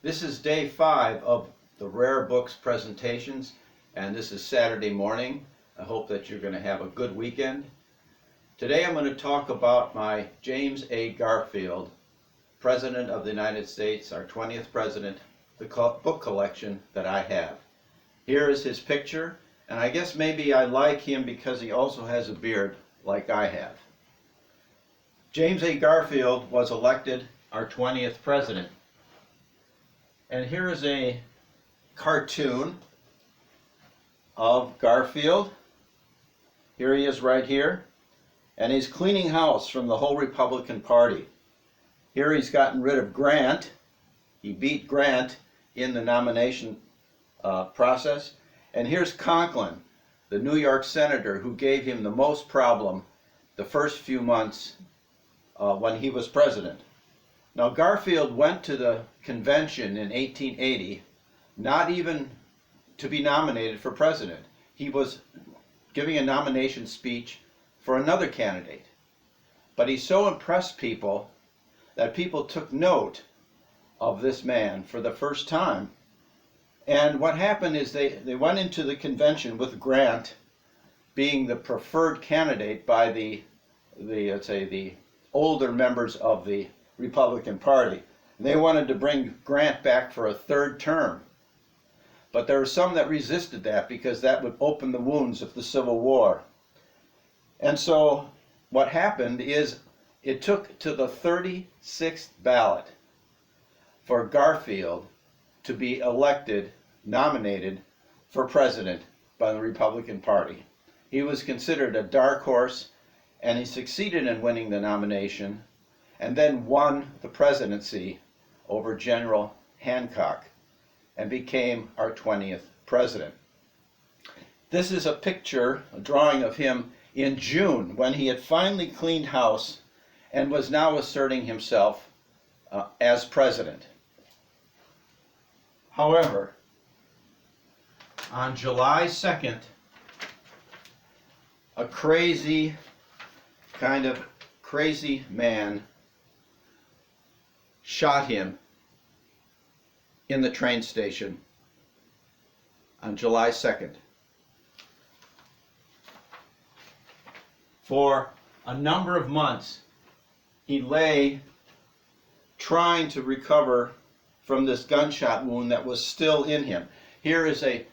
This is day 5 of the Rare Books presentations, and this is Saturday morning. I hope that you're going to have a good weekend. Today I'm going to talk about my James A. Garfield, President of the United States, our 20th President, the book collection that I have. Here is his picture, and I guess maybe I like him because he also has a beard like I have. James A. Garfield was elected our 20th President. And here is a cartoon of Garfield. Here he is right here. And he's cleaning house from the whole Republican Party. Here he's gotten rid of Grant. He beat Grant in the nomination process. And here's Conklin, the New York senator who gave him the most problem the first few months when he was president. Now, Garfield went to the convention in 1880 not even to be nominated for president. He was giving a nomination speech for another candidate. But he so impressed people that people took note of this man for the first time. And what happened is they went into the convention with Grant being the preferred candidate by let's say the older members of the Republican Party. They wanted to bring Grant back for a third term. But there were some that resisted that because that would open the wounds of the Civil War. And so what happened is it took to the 36th ballot for Garfield to be nominated for president by the Republican Party. He was considered a dark horse, and he succeeded in winning the nomination and then won the presidency over General Hancock and became our 20th president. This is a picture, a drawing of him in June when he had finally cleaned house and was now asserting himself as president. However, on July 2nd, a crazy man shot him in the train station on July 2nd. For a number of months, he lay trying to recover from this gunshot wound that was still in him. Here is a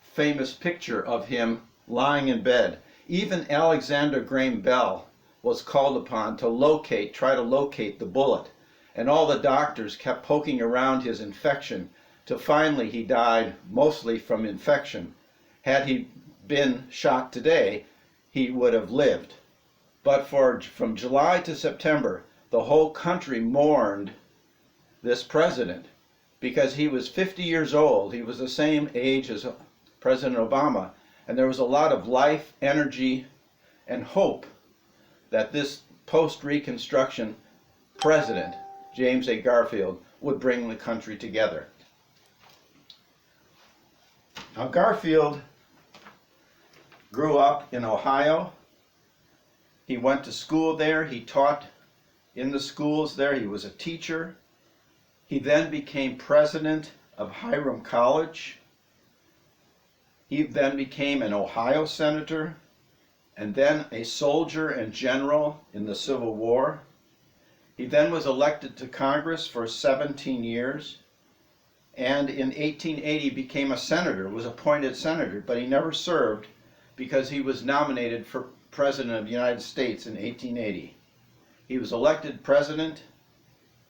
famous picture of him lying in bed. Even Alexander Graham Bell was called upon to try to locate the bullet. And all the doctors kept poking around his infection till finally he died mostly from infection. Had he been shot today, he would have lived. But from July to September, the whole country mourned this president because he was 50 years old. He was the same age as President Obama. And there was a lot of life, energy, and hope that this post-Reconstruction president, James A. Garfield, would bring the country together. Now, Garfield grew up in Ohio. He went to school there. He taught in the schools there. He was a teacher. He then became president of Hiram College. He then became an Ohio senator, and then a soldier and general in the Civil War. He then was elected to Congress for 17 years, and in 1880 became a senator, was appointed senator, but he never served because he was nominated for President of the United States in 1880. He was elected president,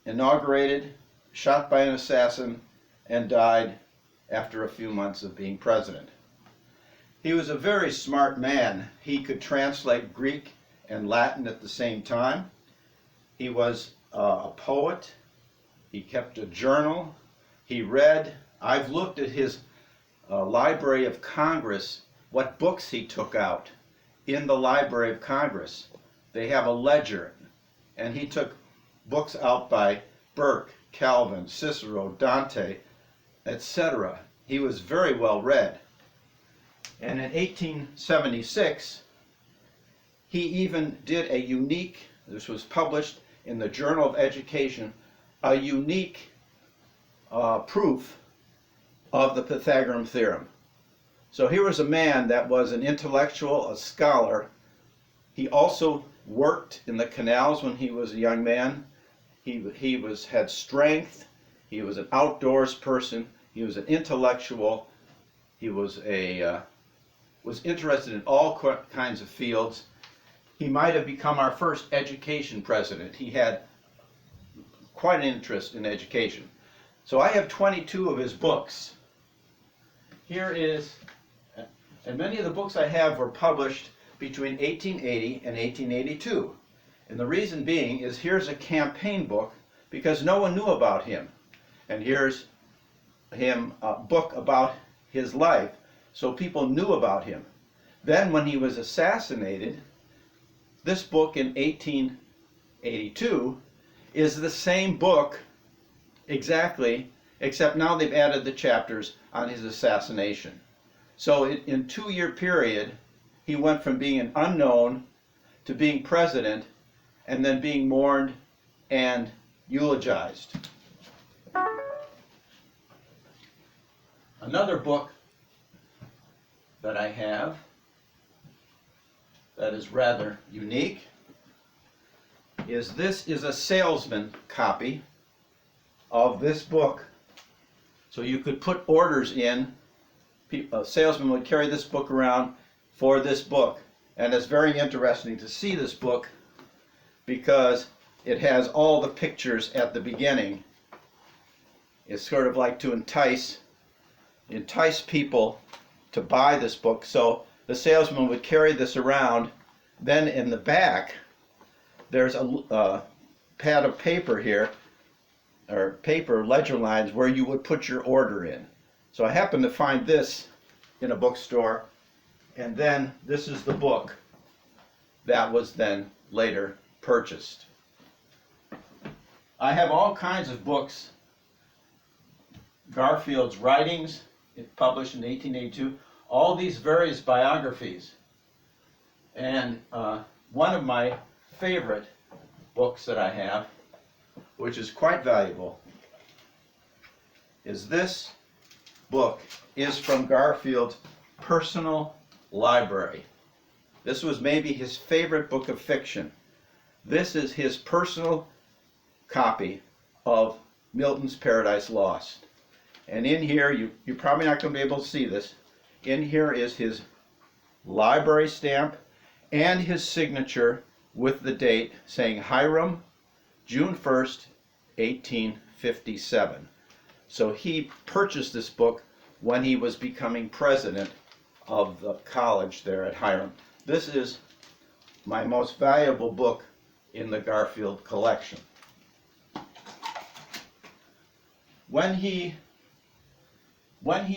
inaugurated, shot by an assassin, and died after a few months of being president. He was a very smart man. He could translate Greek and Latin at the same time. He was a poet. He kept a journal. He read. I've looked at his Library of Congress, what books he took out in the Library of Congress. They have a ledger, and he took books out by Burke, Calvin, Cicero, Dante, etc. He was very well read. And in 1876, he even did a unique, this was published in the Journal of Education, a unique proof of the Pythagorean theorem. So here was a man that was an intellectual, a scholar. He also worked in the canals when he was a young man. He had strength. He was an outdoors person. He was an intellectual. He was interested in all kinds of fields. He might have become our first education president. He had quite an interest in education. So I have 22 of his books. Here is, and many of the books I have were published between 1880 and 1882. And the reason being is here's a campaign book because no one knew about him. And here's a book about his life, so people knew about him. Then when he was assassinated, this book in 1882 is the same book exactly, except now they've added the chapters on his assassination. So in a 2-year period, he went from being an unknown to being president and then being mourned and eulogized. Another book that I have that is rather unique is this is a salesman copy of this book. So you could put orders in. A salesman would carry this book around for this book. And it's very interesting to see this book because it has all the pictures at the beginning. It's sort of like to entice people to buy this book. So the salesman would carry this around. Then in the back, there's a pad of paper here, or paper ledger lines where you would put your order in. So I happened to find this in a bookstore, and then this is the book that was then later purchased. I have all kinds of books. Garfield's writings, published in 1882, all these various biographies. And one of my favorite books that I have, which is quite valuable, is this book is from Garfield's personal library. This was maybe his favorite book of fiction. This is his personal copy of Milton's Paradise Lost. And in here, you're probably not going to be able to see this. In here is his library stamp and his signature with the date saying Hiram, June 1st, 1857. So he purchased this book when he was becoming president of the college there at Hiram. This is my most valuable book in the Garfield collection. When he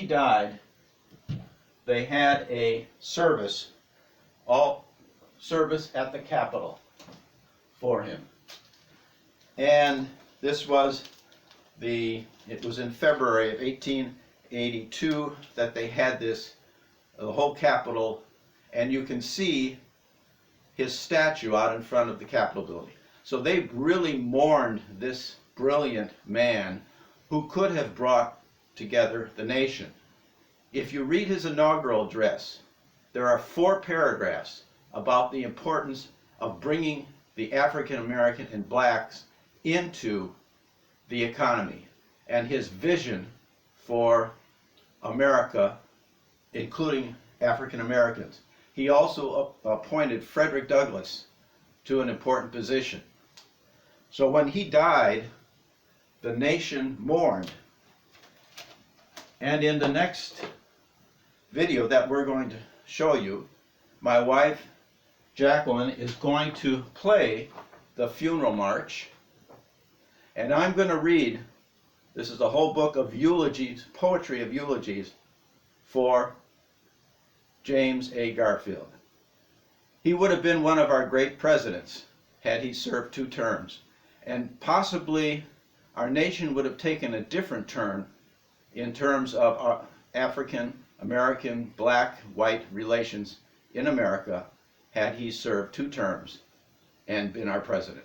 died, they had a service at the Capitol for him. And this was it was in February of 1882 that they had this, the whole Capitol, and you can see his statue out in front of the Capitol building. So they really mourned this brilliant man who could have brought together the nation. If you read his inaugural address, there are 4 paragraphs about the importance of bringing the African American and blacks into the economy and his vision for America, including African Americans. He also appointed Frederick Douglass to an important position. So when he died, the nation mourned. And in the next video that we're going to show you, my wife Jacqueline is going to play the funeral march, and I'm going to read, this is a whole book of eulogies, poetry of eulogies for James A. Garfield. He would have been one of our great presidents had he served 2 terms, and possibly our nation would have taken a different turn in terms of African American, black, white relations in America had he served 2 terms and been our president.